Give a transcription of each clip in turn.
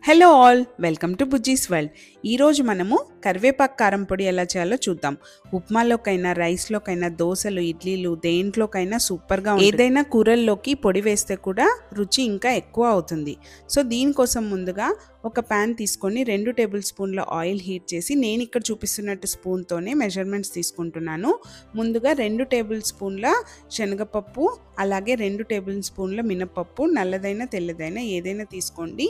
Hello all, welcome to బుజ్జీస్ world. ఈరోజు మనము కరివేపాకు కారం పొడి ఎలా చేయాలో చూద్దాం. ఉప్మాలోకైనా, రైస్లోకైనా, దోశలు, ఇడ్లీలు దేంట్లోకైనా సూపర్గా ఉంటుంది. ఏదైనా కూరల్లోకి పొడి వేస్తే కూడా రుచి ఇంకా ఎక్కువ అవుతుంది. సో దీనికోసం ముందుగా ఒక ప్యాన్ తీసుకొని 2 టేబుల్ స్పూన్ల ఆయిల్ హీట్ చేసి, నేను ఇక్కడ చూపిస్తున్నట్టు స్పూన్తోనే మెజర్మెంట్స్ తీసుకుంటున్నాను. ముందుగా 2 టేబుల్ స్పూన్ల శనగపప్పు, అలాగే 2 టేబుల్ స్పూన్ల మినపప్పు, నల్లదైనా తెల్లదైనా ఏదైనా తీసుకోండి.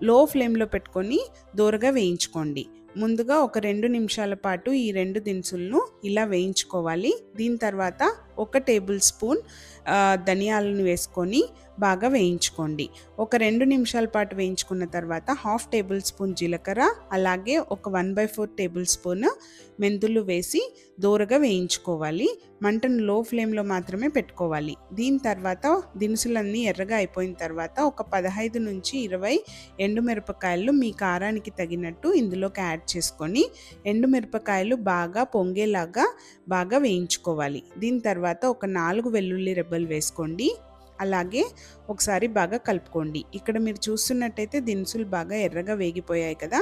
లో ఫ్లేమ్లో పెట్టుకొని దోరగా వేయించుకోండి. ముందుగా ఒక 2 నిమిషాల పాటు ఈ 2 దినుసులను ఇలా వేయించుకోవాలి. దీని తర్వాత 1 టేబుల్ స్పూన్ ధనియాలను వేసుకొని బాగా వేయించుకోండి. ఒక 2 నిమిషాల పాటు వేయించుకున్న తర్వాత 1/2 టేబుల్ స్పూన్ జీలకర్ర, అలాగే ఒక 1/4 టేబుల్ స్పూన్ మెంతులు వేసి దోరగా వేయించుకోవాలి. మంటను లో ఫ్లేమ్లో మాత్రమే పెట్టుకోవాలి. దీని తర్వాత దినుసులన్నీ ఎర్రగా అయిపోయిన తర్వాత ఒక 15 నుంచి 20 ఎండుమిరపకాయలు మీ కారానికి తగినట్టు ఇందులోకి యాడ్ చేసుకొని ఎండుమిరపకాయలు బాగా పొంగేలాగా బాగా వేయించుకోవాలి. దీని తర్వాత ఒక 4 వెల్లుల్లి రెబ్బలు వేసుకోండి. అలాగే ఒకసారి బాగా కలుపుకోండి. ఇక్కడ మీరు చూస్తున్నట్టయితే దినుసులు బాగా ఎర్రగా వేగిపోయాయి కదా.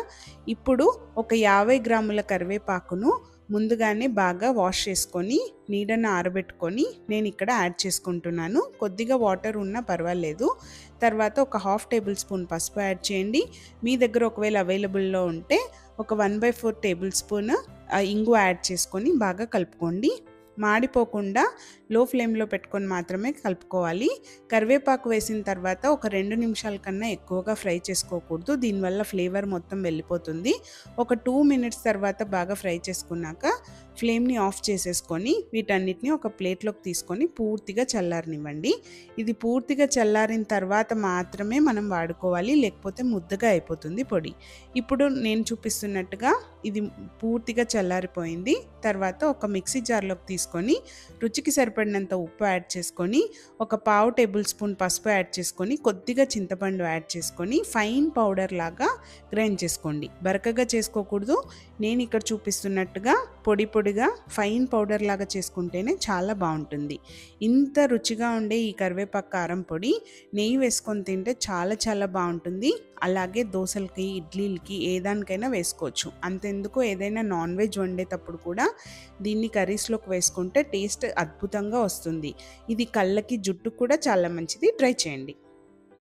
ఇప్పుడు ఒక 50 గ్రాముల కరివేపాకును ముందుగానే బాగా వాష్ చేసుకొని నీడను ఆరబెట్టుకొని నేను ఇక్కడ యాడ్ చేసుకుంటున్నాను. కొద్దిగా వాటర్ ఉన్నా పర్వాలేదు. తర్వాత ఒక 1/2 టేబుల్ స్పూన్ పసుపు యాడ్ చేయండి. మీ దగ్గర ఒకవేళ అవైలబుల్లో ఉంటే ఒక 1/4 టేబుల్ స్పూన్ ఇంగు యాడ్ చేసుకొని బాగా కలుపుకోండి. మాడిపోకుండా లో ఫ్లేమ్లో పెట్టుకొని మాత్రమే కలుపుకోవాలి. కరివేపాకు వేసిన తర్వాత ఒక 2 నిమిషాల కన్నా ఎక్కువగా ఫ్రై చేసుకోకూడదు. దీనివల్ల ఫ్లేవర్ మొత్తం వెళ్ళిపోతుంది. ఒక 2 మినిట్స్ తర్వాత బాగా ఫ్రై చేసుకున్నాక ఫ్లేమ్ని ఆఫ్ చేసేసుకొని వీటన్నిటిని ఒక ప్లేట్లోకి తీసుకొని పూర్తిగా చల్లారనివ్వండి. ఇది పూర్తిగా చల్లారిన తర్వాత మాత్రమే మనం వాడుకోవాలి, లేకపోతే ముద్దగా అయిపోతుంది పొడి. ఇప్పుడు నేను చూపిస్తున్నట్టుగా ఇది పూర్తిగా చల్లారిపోయింది. తర్వాత ఒక మిక్సీ జార్లోకి తీసుకొని రుచికి సరిపడినంత ఉప్పు యాడ్ చేసుకొని ఒక 1/2 టేబుల్ స్పూన్ పసుపు యాడ్ చేసుకొని కొద్దిగా చింతపండు యాడ్ చేసుకొని ఫైన్ పౌడర్ లాగా గ్రైండ్ చేసుకోండి. బరకగా చేసుకోకూడదు. నేను ఇక్కడ చూపిస్తున్నట్టుగా పొడి పొడిగా ఫైన్ పౌడర్ లాగా చేసుకుంటేనే చాలా బాగుంటుంది. ఇంత రుచిగా ఉండే ఈ కరివేపాకు కారం పొడి నెయ్యి వేసుకొని తింటే చాలా చాలా బాగుంటుంది. అలాగే దోశలకి, ఇడ్లీలకి ఏదానికైనా వేసుకోవచ్చు. అంతెందుకు ఏదైనా నాన్ వెజ్ వండేటప్పుడు కూడా దీన్ని కర్రీస్లోకి వేసుకుంటే టేస్ట్ అద్భుతంగా వస్తుంది. ఇది కళ్ళకి, జుట్టుకు కూడా చాలా మంచిది. ట్రై చేయండి.